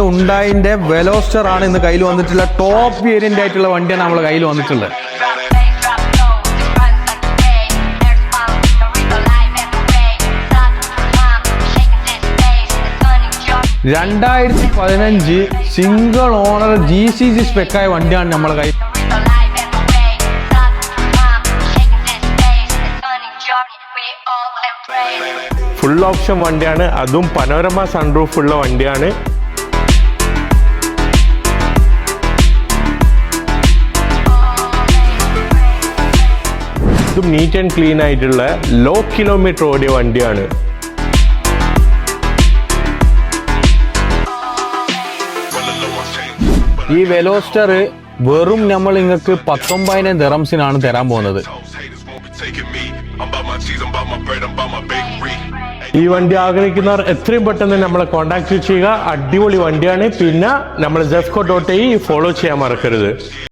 ഉണ്ടായിന്റെ വെലോസ്റ്റർ ആണ് ഇന്ന് കയ്യിൽ വന്നിട്ടുള്ള ടോപ്പ് വേരിയന്റ് ആയിട്ടുള്ള വണ്ടിയാണ് നമ്മളെ കയ്യിൽ വന്നിട്ടുള്ളത്. 2015 സിംഗിൾ ഓണർ GCC സ്പെക്കായ വണ്ടിയാണ് നമ്മളെ കയ്യിൽ. ഫുൾ ഓപ്ഷൻ വണ്ടിയാണ്, അതും പനോരമ സൺറൂഫ് ഉള്ള വണ്ടിയാണ്. ഇതും നീറ്റ് ആൻഡ് ക്ലീൻ ആയിട്ടുള്ള ലോ കിലോമീറ്റർ ഓടിയ വണ്ടിയാണ്. ഈ വെലോസ്റ്റർ വെറും നമ്മൾ നിങ്ങൾക്ക് 19,000 ദിറംസിനാണ് തരാൻ പോകുന്നത്. ഈ വണ്ടി ആഗ്രഹിക്കുന്നവർ എത്രയും പെട്ടെന്ന് നമ്മളെ കോൺടാക്ട് ചെയ്യുക. അടിപൊളി വണ്ടിയാണ്. പിന്നെ നമ്മൾ zefco.in ഫോളോ ചെയ്യാൻ മറക്കരുത്.